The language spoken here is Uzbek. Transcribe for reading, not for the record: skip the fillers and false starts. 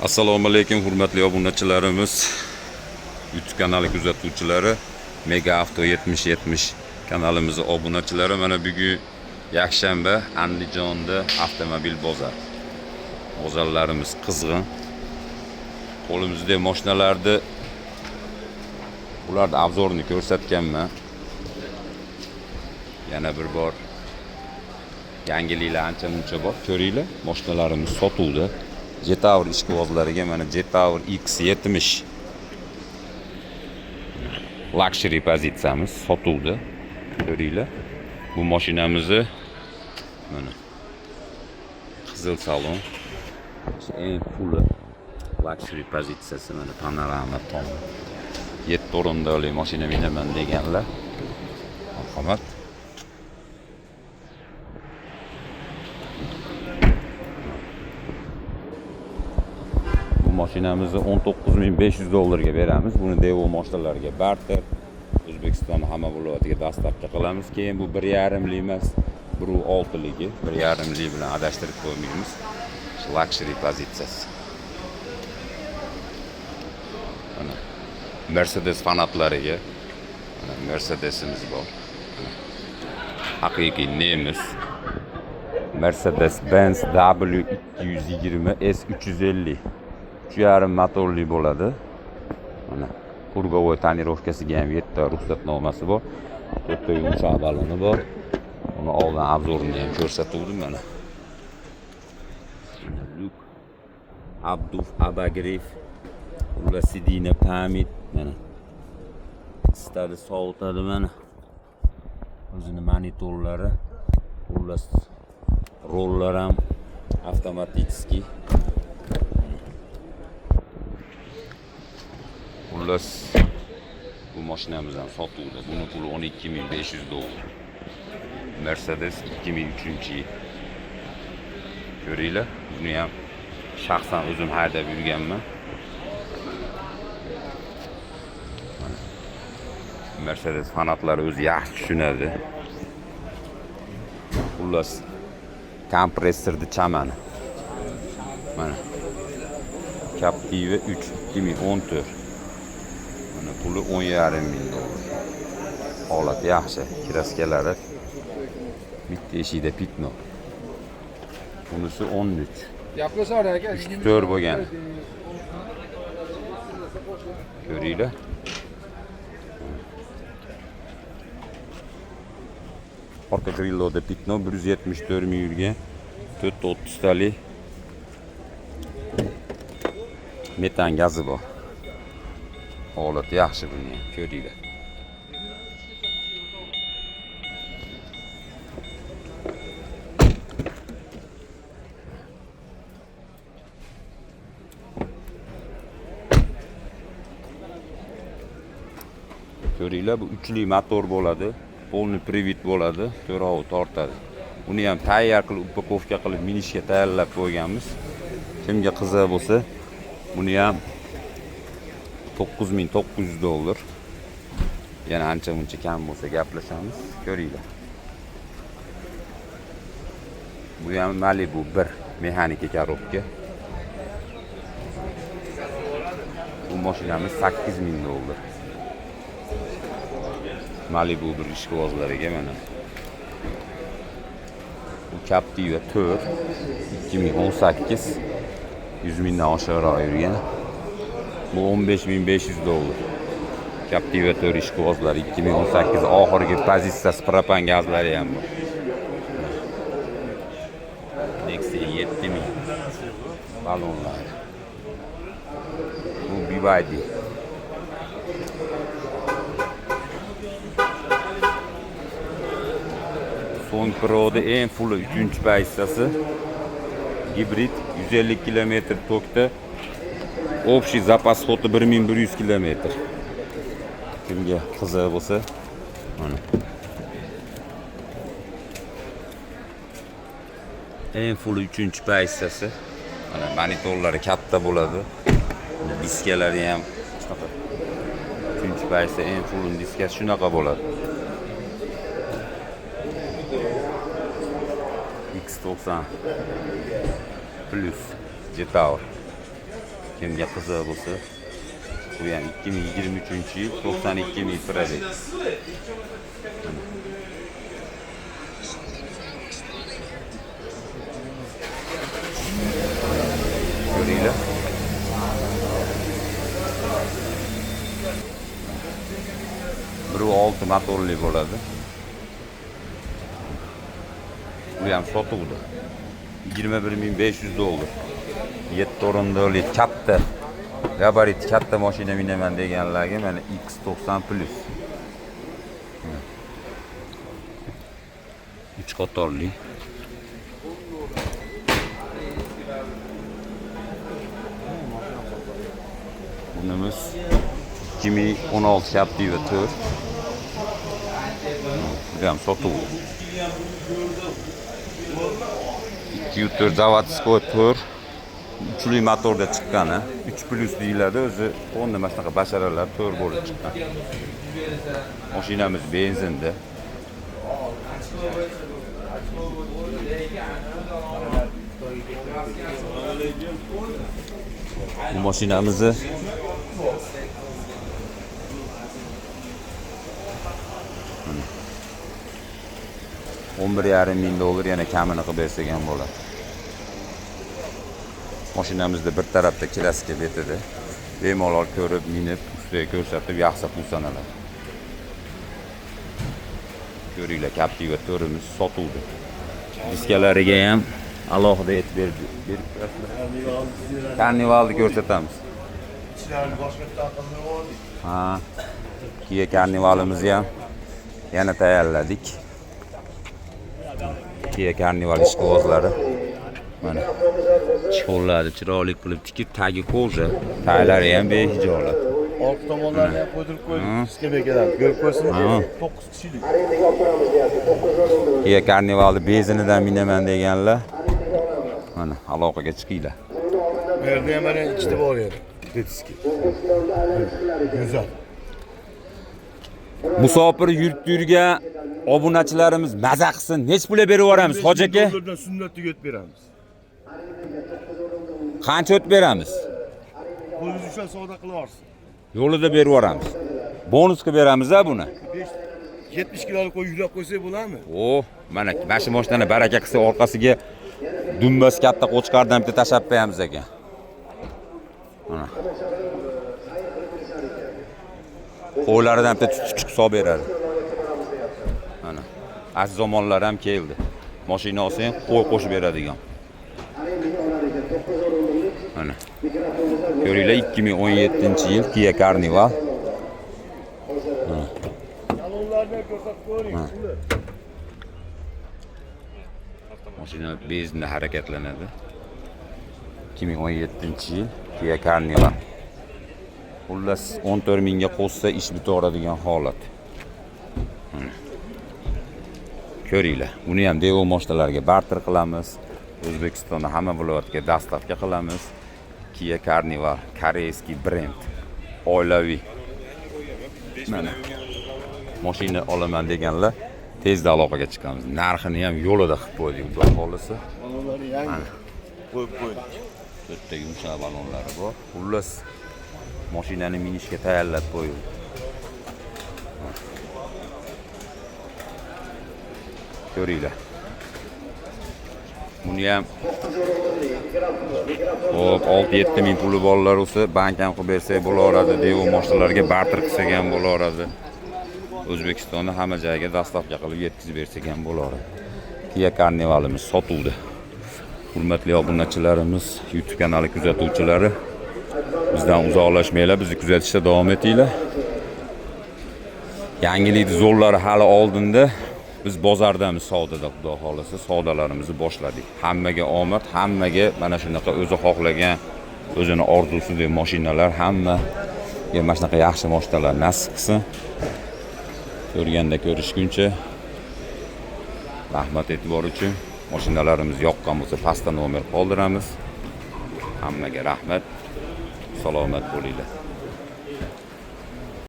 Assalomu alaykum hurmatli obunachilarimiz, YouTube kanali kuzatuvchilari, Mega Avto 7070 kanalimiz obunachilari. Mana bugun yakshanba Andijonda avtomobil bozor. Bozorlarimiz qizg'in. Qo'limizda mashinalarni ularda obzorini ko'rsatganman. Yana bir bor yangiliklar ancha-muncha bor. Ko'ringlar, mashinalarimiz sotuvda. Jetower ishqibozlariga mana Jetower X70 luxury pozitsiyamiz sotuvda. Ko'ringlar. Bu mashinamizni mana qizil salon, eng puli luxury pozitsiyasi, mana panorama tom. 7 o'rinli mashina minaman deganlar. Marhamat. Mashinamizni 19.500 dollarga beramiz. Buni Devo mashinalarga barter, O'zbekiston hamma viloyatiga dostavka qilamiz. Keyin bu 1.5lik emas, 1.6ligi, 1.5lik bilan adashtirib qo'ymaymiz. Luxury pozitsiyasi. Mana Mercedes fanatlariga mana Mercedesimiz bor. Haqiqiy nemis Mercedes-Benz W220 S350 3.5 motorli bo'ladi. Mana kurgovoy tonirovkasiga ham 7 ta ruxsatnomasi bor. 4 ta yumshoq baloni bor. Uni oldin obzorini ham ko'rsatuvdim mana. Luk Abduf Abagrev ular sidina pamit mana. Stadi sovutadi mana. O'zini monitorlari, ular rollar ham avtomatik. Xullas, bu mashinamiz ham sotuvda. Buni puli 12.500 dollar. Mercedes 2003-yil. Ko'ringlar, buni ham shaxsan o'zim haydab yurganman. Mercedes fanatlari o'zi yaxshi tushunadi. Xullas, kompressorni chamani. Mana Captiva 3 2014. Puli 10.5 ming dollar. Holat yaxshi. Kraskalari bitta eshikda pitno. Bunisi 13. Yaplasar aka. 4 bo'lgan. Ko'ringlar. Orqa grilloda pitno 174 ming yurgan. 430 talik metan gazi bor. Holat yaxshi buni, ko'ringlar. Ko'ringlar, bu 3li motor bo'ladi, polni привод bo'ladi, to'rov tortadi. Uni ham tayyor qilib upakovka qilib minishga tayyorlab qo'yganmiz. Kimga qiziq bo'lsa, buni ham 9.900 dollar. Yana ancha-muncha kam bo'lsa gaplashamiz. Ko'ringlar. Bu ham Malibu 1 mexanika korobka. Bu mashinamiz 8.000 dollar. Malibu 1 ishqibozlariga mana. Bu Captiva 4 2018 100 mingdan oshiqroq yurgan. Bu 15.500 dollar. Captiva 4 ishqibozlari 2018 oxirgi pozitsiyasi, propan gazlari ham bor. Nexia 7.000 balonlar. Bu BYD. Son Pro'da eng full 3-pozitsiyasi. Hibrid 150 km tokda. Общий zapas xoti 1100 km. Kimga qiziq bo'lsa, mana. Eng full 3-pozitsiyasi. Mana monitorlari katta bo'ladi. Diskalari ham shunaqa. 3-pozitsiya eng full diskasi shunaqa bo'ladi. X90 Plus Jetower Kimga qiziq bo'lsa, bu ham 2023-yil 92 ming probeg. Ko'ringlar. Bu 6 motorli bo'ladi. Bu ham sotuvdi. 21.500 dollar. 7 o'rindiqli katta gabarit katta mashina minaman deganlarga mana X90 Plus. 3 qatorli. Bunimiz 2016 Captiva 4. Bu ham sotuv. 2.4 zavodskoy 4. Uchli motorda chiqqan, 3 plus deyiladi, o'zi o'nda mana shunaqa basharalar 4 bo'lib chiqqan. Mashinamiz benzinda. Bu mashinamizni 11,5 ming dollar yana kamini qilib bersak ham bo'ladi. Mashinamizda bir tarafda klassika betida bemalol ko'rib, minib, ustiga ko'rsatib yaxshi pul sanaladi. Ko'ringlar, Captiva 4imiz sotuvdi. Diskalariga ham alohida e'tibor berib turasizlar. Karnivalni ko'rsatamiz. İçlerini boshqa taqimlar oldik. Ha. Kia karnivalimizni ham yana tayyorladik. Kia karnival ishqibozlari mana chiqolladi, chiroyli qilib tikib, tagi koja, taylari ham behijolat. Orqa tomonlarni ham qo'ydirib qo'ydik. Sizga bekalab ko'rib ko'rsangiz 9 kishilik. Kia karnivalni benzinidan minaman deganlar mana aloqaga chiqinglar. Bu yerda ham mana ikkita bor edi. Petiski. Güzel. Musofir yurtga obunachilarimiz maza qilsin. Nech pul berib yuboramiz, hoji aka? Dollardan sunnatga o't beramiz. Qancha o't beramiz? Qo'lingiz uchun savdo qilib olsin. Yo'lida berib yuboramiz. Bonusga beramiz-a buni. 70 kilolik qo'y yuklab qo'ysak bo'ladimi? Mana shu mashinani baraka qilsa orqasiga dumbas katta qo'chqardan bitta tashab qo'yamiz ekan. Mana. Qo'ylaridan bitta chuchuk solib beradi. Mana. Aziz zamonlar ham keldi. Mashina olsang, qo'y qo'shib beradigan. Mana. Ko'ringlar, 2017-yil Kia Carnival. Salonlarni ko'rsatib ko'ring. Mashina bezinda harakatlanadi. 2017-yil Kia Carnival. Xullas 14 mingga qo'shsa ish bitaveradigan holat. Ko'ringlar, buni ham Devo mashinalarga barter qilamiz. O'zbekistonda hamma viloyatga dastavka qilamiz. Kia Carnival, koreyskiy brend, oilaviy. Mana mashina olaman deganlar tezda aloqaga chiqamiz. Narxini ham yo'lida qilib qo'ydik, xudo xolisa. Balonlari yangi. Qo'yib qo'ydik. Bitta yumshoq balonlari bor. Xullas mashinani minishga tayyorlab qo'ydik. Ko'ringlar. Buni ham hop 6-7 ming puli borlar bo'lsa, bank ham qilib bersak bo'laveradi, Devo mashinalarga barter qilsak ham bo'laveradi. O'zbekistonda hamma joyga dastavka qilib yetkazib bersak ham bo'laveradi. Kia Carnivalimiz sotuvdi. Hurmatli obunachilarimiz, YouTube kanali kuzatuvchilari, bizdan uzoqlashmanglar, bizni kuzatishda davom etinglar. Yangilik zo'rlari hali oldinda. Biz bozordamiz, savdoda, xudo xolisa savdolarimizni boshladik. Hammaga omad, hammaga mana shunaqa o'zi xohlagan, o'zini orzusidagi mashinalar, hammaga mana shunaqa yaxshi mashinalar nasib qilsin. Ko'rganda ko'rishguncha. Rahmat e'tibor uchun. Mashinalarimiz yoqqan bo'lsa, pastda nomer qoldiramiz. Hammaga rahmat. Salomat bo'linglar.